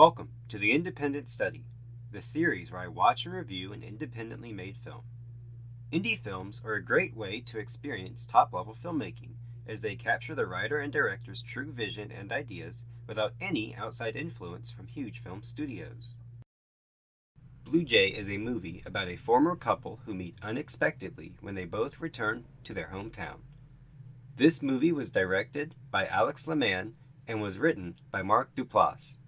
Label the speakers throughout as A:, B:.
A: Welcome to the Independent Study, the series where I watch and review an independently made film. Indie films are a great way to experience top-level filmmaking, as they capture the writer and director's true vision and ideas without any outside influence from huge film studios. Blue Jay is a movie about a former couple who meet unexpectedly when they both return to their hometown. This movie was directed by Alex Leman and was written by Mark Duplass.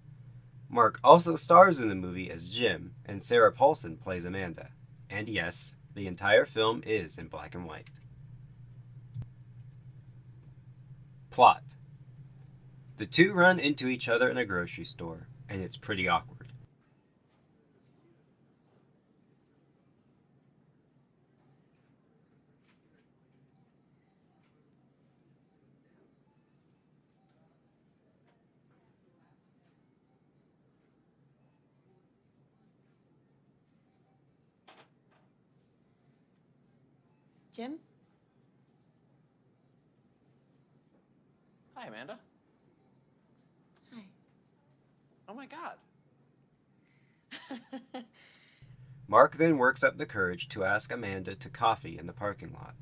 A: Mark also stars in the movie as Jim, and Sarah Paulson plays Amanda. And yes, the entire film is in black and white. Plot. The two run into each other in a grocery store, and it's pretty awkward.
B: Jim?
C: Hi, Amanda.
B: Hi.
C: Oh my god.
A: Mark then works up the courage to ask Amanda to coffee in the parking lot.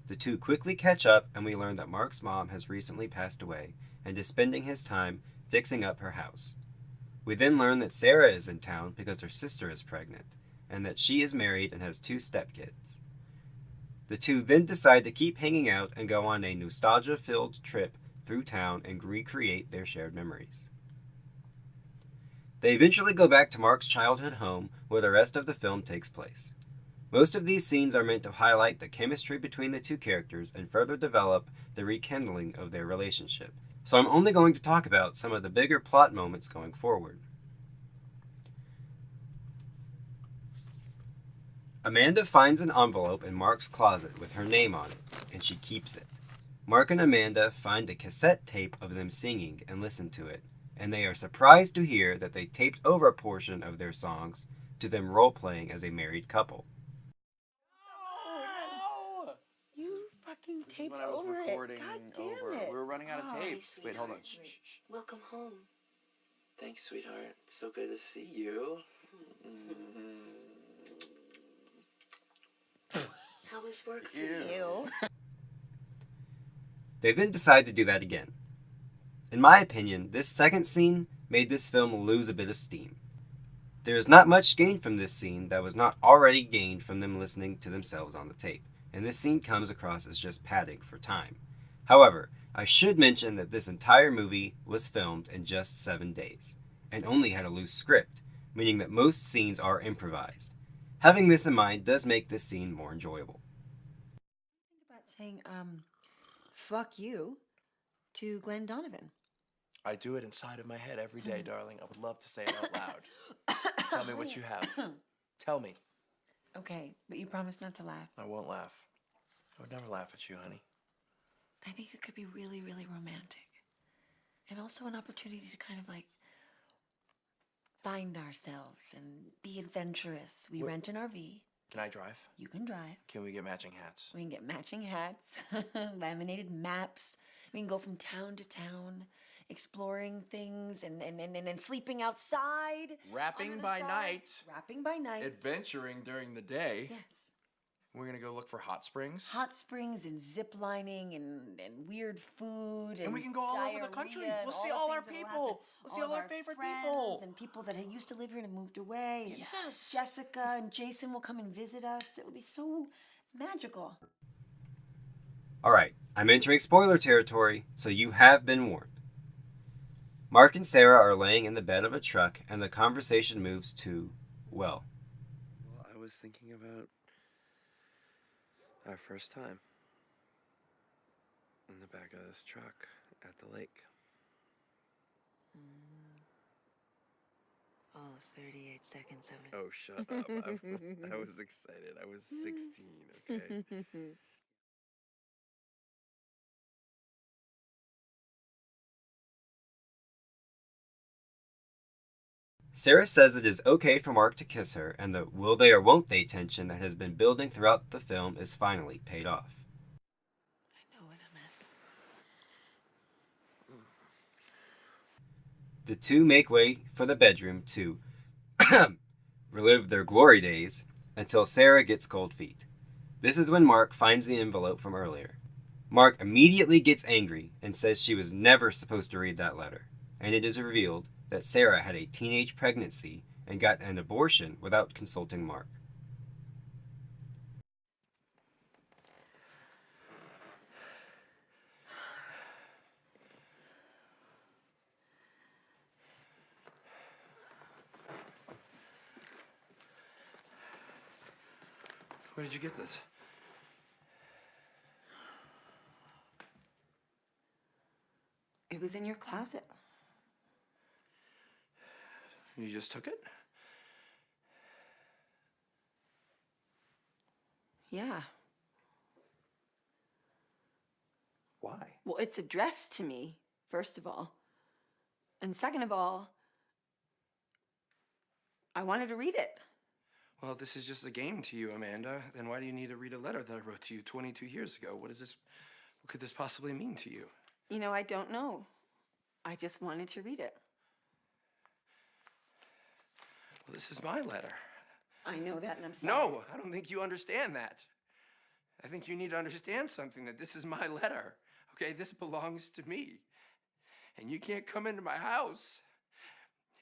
A: The two quickly catch up, and we learn that Mark's mom has recently passed away and is spending his time fixing up her house. We then learn that Sarah is in town because her sister is pregnant, and that she is married and has 2 stepkids. The two then decide to keep hanging out and go on a nostalgia-filled trip through town and recreate their shared memories. They eventually go back to Mark's childhood home, where the rest of the film takes place. Most of these scenes are meant to highlight the chemistry between the two characters and further develop the rekindling of their relationship. So I'm only going to talk about some of the bigger plot moments going forward. Amanda finds an envelope in Mark's closet with her name on it, and she keeps it. Mark and Amanda find a cassette tape of them singing and listen to it, and they are surprised to hear that they taped over a portion of their songs to them role-playing as a married couple.
C: Oh, no!
B: You fucking
C: This is
B: taped
C: when I was
B: over
C: recording
B: it. God damn
C: over.
B: it.
C: We were running out of
D: Oh,
C: tapes.
D: hi,
C: Wait, hold on.
D: sweetheart.
C: Shh, shh, shh.
D: Welcome home. Thanks, sweetheart. So good to see you. How was work for you?
B: Ew.
A: They then decide to do that again. In my opinion, this second scene made this film lose a bit of steam. There is not much gained from this scene that was not already gained from them listening to themselves on the tape, and this scene comes across as just padding for time. However, I should mention that this entire movie was filmed in just 7 days, and only had a loose script, meaning that most scenes are improvised. Having this in mind does make this scene more enjoyable.
B: Think about saying, fuck you to Glenn Donovan.
C: I do it inside of my head every day, darling. I would love to say it out loud. Tell me what you have. Tell me.
B: Okay, but you promise not to laugh.
C: I won't laugh. I would never laugh at you, honey.
B: I think it could be really, really romantic. And also an opportunity to kind of like find ourselves and be adventurous. We rent an RV.
C: Can I drive?
B: You can drive.
C: Can we get matching hats?
B: We can get matching hats, laminated maps. We can go from town to town, exploring things and sleeping outside.
C: Rapping
B: under the
C: by
B: stars.
C: night.
B: Rapping by night.
C: Adventuring during the day.
B: Yes.
C: We're gonna go look for hot springs.
B: Hot springs and zip lining and weird food
C: And we can go all over the country.
B: diarrhea and
C: We'll see
B: the
C: all our
B: things that'll
C: people.
B: happen.
C: We'll see
B: of
C: all our favorite
B: friends
C: people.
B: and people that had used to live here and moved away. And
C: Yes.
B: Jessica and Jason will come and visit us. It would be so magical.
A: Alright, I'm entering spoiler territory, so you have been warned. Mark and Sarah are laying in the bed of a truck, and the conversation moves to, well,
D: I was thinking about our first time in the back of this truck at the lake.
B: All 38 seconds of it.
D: Oh, shut up. I was excited. I was 16, okay?
A: Sarah says it is okay for Mark to kiss her, and the will they or won't they tension that has been building throughout the film is finally paid off.
B: I know what I'm asking.
A: The two make way for the bedroom to relive their glory days until Sarah gets cold feet. This is when Mark finds the envelope from earlier. Mark immediately gets angry and says she was never supposed to read that letter, and it is revealed that Sarah had a teenage pregnancy and got an abortion without consulting Mark.
C: Where did you get this?
B: It was in your closet.
C: You just took it?
B: Yeah.
C: Why?
B: Well, it's addressed to me, first of all. And second of all, I wanted to read it.
C: Well, if this is just a game to you, Amanda, then why do you need to read a letter that I wrote to you 22 years ago? What could this possibly mean to you?
B: You know, I don't know. I just wanted to read it.
C: Well, this is my letter.
B: I know that, and I'm sorry.
C: No, I don't think you understand that. I think you need to understand something, that this is my letter, okay? This belongs to me. And you can't come into my house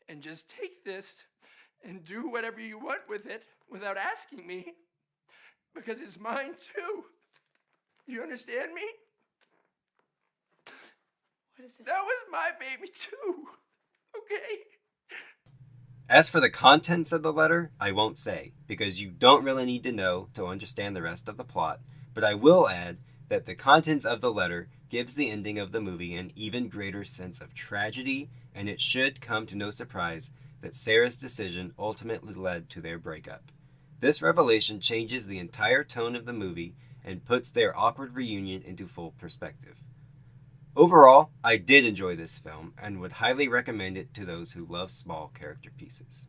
C: and just take this and do whatever you want with it without asking me, because it's mine too. You understand me?
B: What is this?
C: That was my baby too, okay?
A: As for the contents of the letter, I won't say, because you don't really need to know to understand the rest of the plot, but I will add that the contents of the letter gives the ending of the movie an even greater sense of tragedy, and it should come to no surprise that Sarah's decision ultimately led to their breakup. This revelation changes the entire tone of the movie and puts their awkward reunion into full perspective. Overall, I did enjoy this film and would highly recommend it to those who love small character pieces.